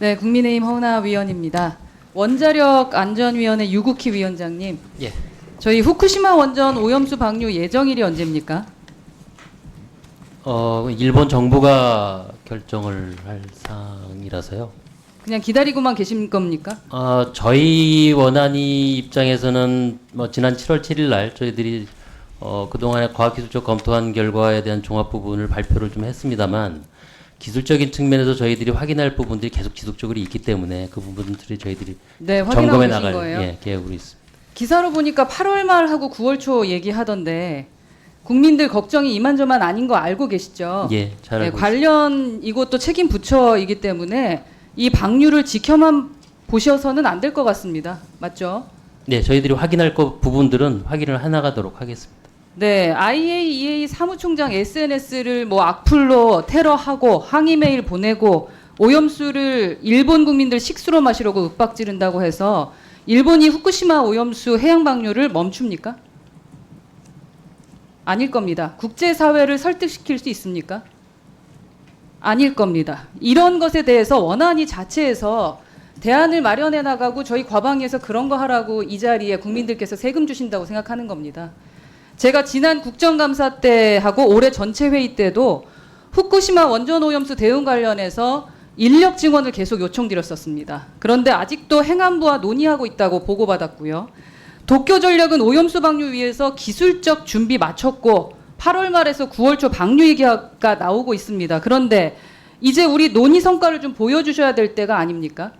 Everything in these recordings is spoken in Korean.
네, 국민의힘 허은하 위원입니다. 원자력 안전위원회 유국희 위원장님, 예. 저희 후쿠시마 원전 오염수 방류 예정일이 언제입니까? 일본 정부가 결정을 할 사항이라서요. 그냥 기다리고만 계신 겁니까? 저희 원안위 입장에서는 지난 7월 7일 날 저희들이 그동안에 과학기술적 검토한 결과에 대한 종합 부분을 발표를 좀 했습니다만, 기술적인 측면에서 저희들이 확인할 부분들이 계속 지속적으로 있기 때문에 그 부분들이 저희들이 네, 확인하고 점검해 계신 나갈 거예요? 계획으로 있습니다. 기사로 보니까 8월 말하고 9월 초 얘기하던데 국민들 걱정이 이만저만 아닌 거 알고 계시죠? 예, 잘 네, 알고 있습니다. 관련 이것도 책임 부처이기 때문에 이 방류를 지켜만 보셔서는 안 될 것 같습니다. 맞죠? 네, 저희들이 확인할 부분들은 확인을 해나가도록 하겠습니다. 네, IAEA 사무총장 SNS를 뭐 악플로 테러하고 항의 메일 보내고 오염수를 일본 국민들 식수로 마시려고 윽박지른다고 해서 일본이 후쿠시마 오염수 해양 방류를 멈춥니까? 아닐 겁니다. 국제사회를 설득시킬 수 있습니까? 아닐 겁니다. 이런 것에 대해서 원안위 자체에서 대안을 마련해 나가고 저희 과방위에서 그런 거 하라고 이 자리에 국민들께서 세금 주신다고 생각하는 겁니다. 제가 지난 국정감사 때 하고 올해 전체 회의 때도 후쿠시마 원전 오염수 대응 관련해서 인력 증원을 계속 요청드렸었습니다. 그런데 아직도 행안부와 논의하고 있다고 보고받았고요. 도쿄전력은 오염수 방류 위해서 기술적 준비 마쳤고 8월 말에서 9월 초 방류 얘기가 나오고 있습니다. 그런데 이제 우리 논의 성과를 좀 보여주셔야 될 때가 아닙니까?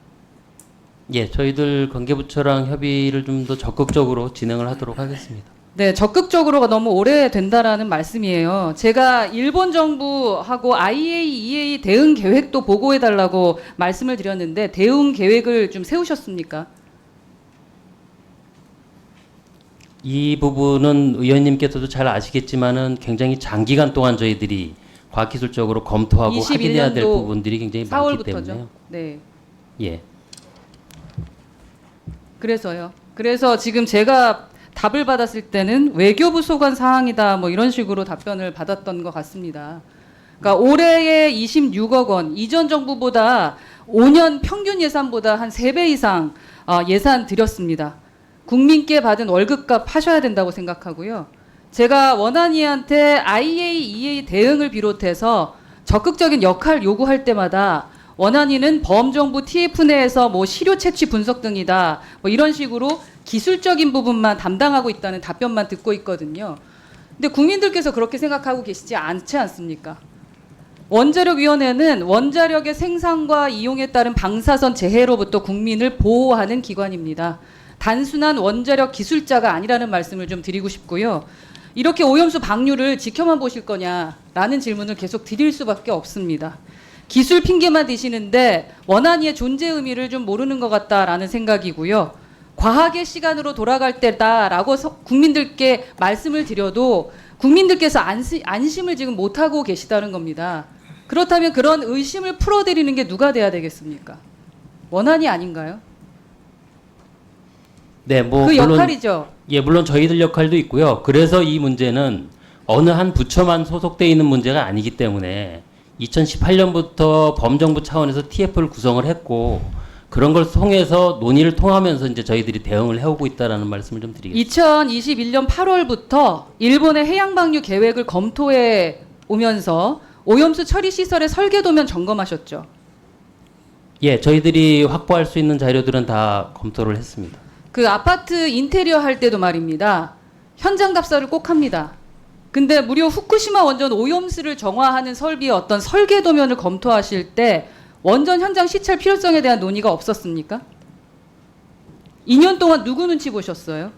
예, 저희들 관계부처랑 협의를 좀 더 적극적으로 진행을 하도록 하겠습니다. 네, 적극적으로가 너무 오래된다라는 말씀이에요. 제가 일본 정부하고 IAEA 대응 계획도 보고해달라고 말씀을 드렸는데 대응 계획을 좀 세우셨습니까? 이 부분은 의원님께서도 잘 아시겠지만은 굉장히 장기간 동안 저희들이 과학기술적으로 검토하고 확인해야 될 21년도 부분들이 굉장히 많기 4월부터죠. 때문에요. 네. 예. 그래서요. 그래서 지금 제가 답을 받았을 때는 외교부 소관 사항이다 뭐 이런 식으로 답변을 받았던 것 같습니다. 그러니까 올해에 26억 원, 이전 정부보다 5년 평균 예산보다 한 3배 이상 예산 드렸습니다. 국민께 받은 월급값 하셔야 된다고 생각하고요. 제가 원안위한테 IAEA 대응을 비롯해서 적극적인 역할 요구할 때마다 원안위는 범정부 TF 내에서 뭐 시료 채취 분석 등이다 뭐 이런 식으로 기술적인 부분만 담당하고 있다는 답변만 듣고 있거든요. 근데 국민들께서 그렇게 생각하고 계시지 않지 않습니까? 원자력위원회는 원자력의 생산과 이용에 따른 방사선 재해로부터 국민을 보호하는 기관입니다. 단순한 원자력 기술자가 아니라는 말씀을 좀 드리고 싶고요. 이렇게 오염수 방류를 지켜만 보실 거냐라는 질문을 계속 드릴 수밖에 없습니다. 기술 핑계만 대시는데 원안위의 존재 의미를 좀 모르는 것 같다라는 생각이고요. 과학의 시간으로 돌아갈 때다라고 국민들께 말씀을 드려도 국민들께서 안심을 지금 못하고 계시다는 겁니다. 그렇다면 그런 의심을 풀어드리는 게 누가 돼야 되겠습니까? 원안위 아닌가요? 네, 뭐 그 물론 역할이죠. 예, 물론 저희들 역할도 있고요. 그래서 이 문제는 어느 한 부처만 소속돼 있는 문제가 아니기 때문에 2018년부터 범정부 차원에서 TF를 구성을 했고 그런 걸 통해서 논의를 통하면서 이제 저희들이 대응을 해오고 있다라는 말씀을 좀 드리겠습니다. 2021년 8월부터 일본의 해양 방류 계획을 검토해 오면서 오염수 처리 시설의 설계도면 점검하셨죠. 예, 저희들이 확보할 수 있는 자료들은 다 검토를 했습니다. 그 아파트 인테리어 할 때도 말입니다. 현장 답사를 꼭 합니다. 근데 무려 후쿠시마 원전 오염수를 정화하는 설비의 어떤 설계도면을 검토하실 때 원전 현장 시찰 필요성에 대한 논의가 없었습니까? 2년 동안 누구 눈치 보셨어요?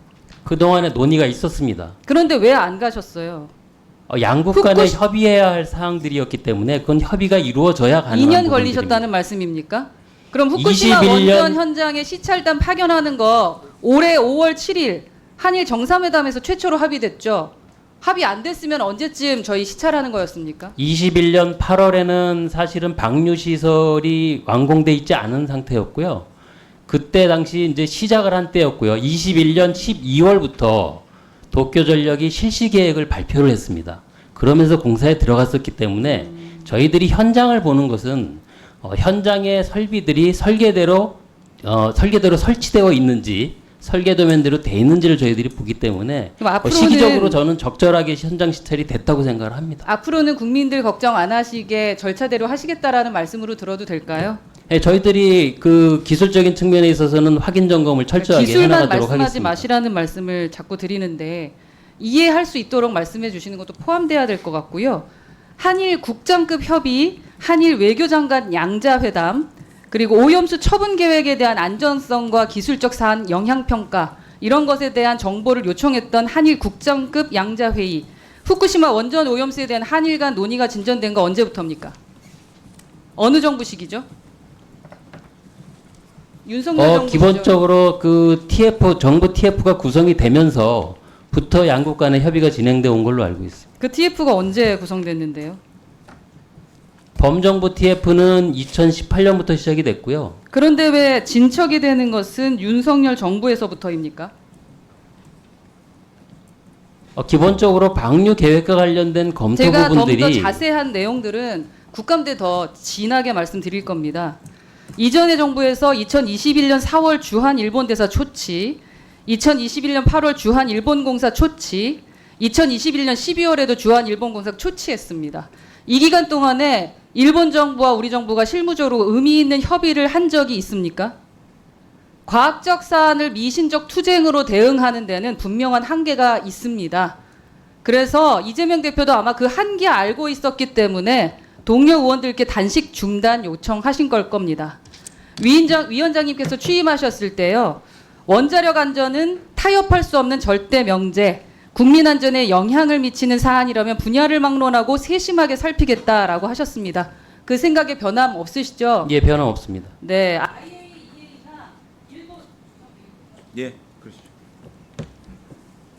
그동안에 논의가 있었습니다. 그런데 왜 안 가셨어요? 양국 간에 협의해야 할 사항들이었기 때문에 그건 협의가 이루어져야 가능한 2년 부분들입니다. 걸리셨다는 말씀입니까? 그럼 후쿠시마 21년 원전 현장에 시찰단 파견하는 거 올해 5월 7일 한일 정상회담에서 최초로 합의됐죠. 합의 안 됐으면 언제쯤 저희 시찰하는 거였습니까? 21년 8월에는 사실은 방류 시설이 완공돼 있지 않은 상태였고요. 그때 당시 이제 시작을 한 때였고요. 21년 12월부터 도쿄전력이 실시 계획을 발표를 했습니다. 그러면서 공사에 들어갔었기 때문에 저희들이 현장을 보는 것은 현장의 설비들이 설계대로 설치되어 있는지 설계도면대로 돼 있는지를 저희들이 보기 때문에 그럼 앞으로는- 시기적으로 저는 적절하게 현장 시찰이 됐다고 생각을 합니다. 앞으로는 국민들 걱정 안 하시게 절차대로 하시겠다라는 말씀으로 들어도 될까요? 네, 저희들이 그 기술적인 측면에 있어서는 확인 점검을 철저하게 기술만 해나가도록 말씀하지 하겠습니다. 마시라는 말씀을 자꾸 드리는데 이해할 수 있도록 말씀해 주시는 것도 포함돼야 될 것 같고요. 한일 국장급 협의, 한일 외교장관 양자회담, 그리고 오염수 처분 계획에 대한 안전성과 기술적 사안 영향평가 이런 것에 대한 정보를 요청했던 한일 국장급 양자회의, 후쿠시마 원전 오염수에 대한 한일 간 논의가 진전된 거 언제부터입니까? 어느 정부 시기죠? 윤석열 정부 기본적으로 그 TF 정부 TF가 구성이 되면서부터 양국 간의 협의가 진행돼 온 걸로 알고 있습니다. 그 TF가 언제 구성됐는데요? 범정부 TF는 2018년부터 시작이 됐고요. 그런데 왜 진척이 되는 것은 윤석열 정부에서부터입니까? 기본적으로 방류 계획과 관련된 검토 제가 부분들이 더 자세한 내용들은 국감때 더 진하게 말씀드릴 겁니다. 이전의 정부에서 2021년 4월 주한 일본 대사 초치, 2021년 8월 주한 일본 공사 초치, 2021년 12월에도 주한 일본 공사 초치했습니다. 이 기간 동안에 일본 정부와 우리 정부가 실무적으로 의미 있는 협의를 한 적이 있습니까? 과학적 사안을 미신적 투쟁으로 대응하는 데는 분명한 한계가 있습니다. 그래서 이재명 대표도 아마 그 한계 알고 있었기 때문에 동료 의원들께 단식 중단 요청하신 걸 겁니다. 위원장님께서 취임하셨을 때요. 원자력 안전은 타협할 수 없는 절대 명제, 국민 안전에 영향을 미치는 사안이라면 분야를 막론하고 세심하게 살피겠다라고 하셨습니다. 그 생각에 변함 없으시죠? 예, 변함 없습니다. 네. 예, 그렇죠.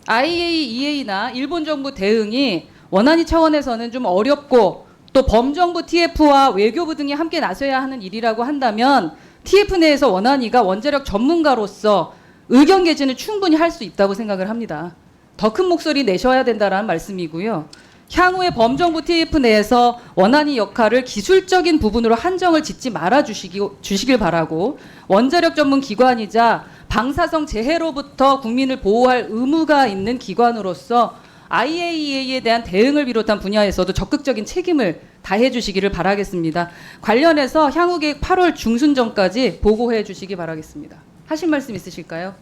IAEA나 일본 정부 대응이 원안위 차원에서는 좀 어렵고 또 범정부 TF와 외교부 등이 함께 나서야 하는 일이라고 한다면 TF 내에서 원안위가 원자력 전문가로서 의견 개진을 충분히 할 수 있다고 생각을 합니다. 더 큰 목소리 내셔야 된다라는 말씀이고요. 향후에 범정부 TF 내에서 원안위 역할을 기술적인 부분으로 한정을 짓지 말아 주시길 바라고 원자력 전문 기관이자 방사성 재해로부터 국민을 보호할 의무가 있는 기관으로서 IAEA에 대한 대응을 비롯한 분야에서도 적극적인 책임을 다해 주시기를 바라겠습니다. 관련해서 향후 계획 8월 중순 전까지 보고해 주시기 바라겠습니다. 하실 말씀 있으실까요?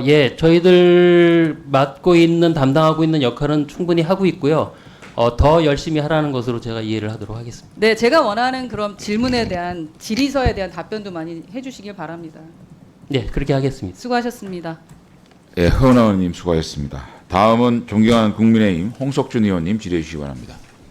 예, 저희들 맡고 있는 담당하고 있는 역할은 충분히 하고 있고요. 더 열심히 하라는 것으로 제가 이해를 하도록 하겠습니다. 네, 제가 원하는 그런 질문에 대한 질의서에 대한 답변도 많이 해주시길 바랍니다. 네, 그렇게 하겠습니다. 수고하셨습니다. 예, 허은하 의원님 수고하셨습니다. 다음은 존경하는 국민의힘 홍석준 의원님 질의해 주시기 바랍니다.